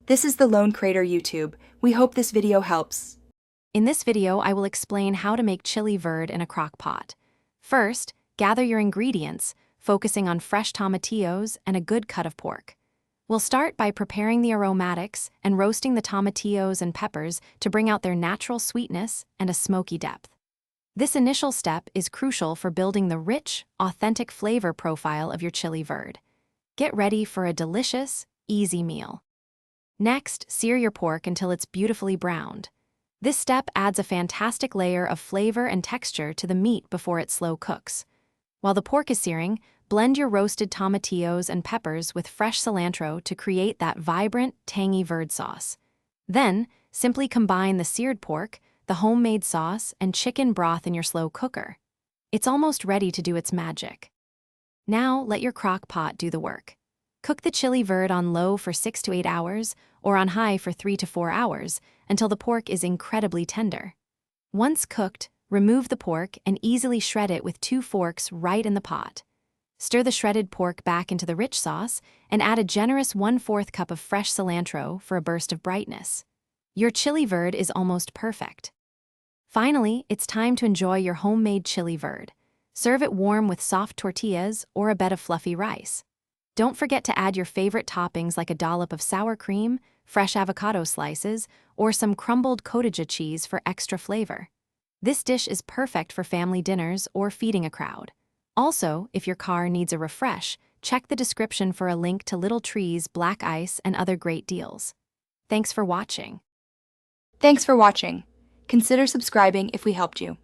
This is the Lone Crater YouTube. We hope this video helps. In this video, I will explain how to make chili verde in a crock pot. First, gather your ingredients, focusing on fresh tomatillos and a good cut of pork. We'll start by preparing the aromatics and roasting the tomatillos and peppers to bring out their natural sweetness and a smoky depth. This initial step is crucial for building the rich, authentic flavor profile of your chili verde. Get ready for a delicious, easy meal. Next, sear your pork until it's beautifully browned. This step adds a fantastic layer of flavor and texture to the meat before it slow cooks. While the pork is searing, blend your roasted tomatillos and peppers with fresh cilantro to create that vibrant, tangy verde sauce. Then, simply combine the seared pork, the homemade sauce, and chicken broth in your slow cooker. It's almost ready to do its magic. Now, let your crock pot do the work. Cook the chili verde on low for 6 to 8 hours, or on high for 3 to 4 hours, until the pork is incredibly tender. Once cooked, remove the pork and easily shred it with 2 forks right in the pot. Stir the shredded pork back into the rich sauce and add a generous 1/4 cup of fresh cilantro for a burst of brightness. Your chili verde is almost perfect. Finally, it's time to enjoy your homemade chili verde. Serve it warm with soft tortillas or a bed of fluffy rice. Don't forget to add your favorite toppings like a dollop of sour cream, fresh avocado slices, or some crumbled cottage cheese for extra flavor. This dish is perfect for family dinners or feeding a crowd. Also, if your car needs a refresh, check the description for a link to Little Tree's black ice and other great deals. Thanks for watching. Thanks for watching. Consider subscribing if we helped you.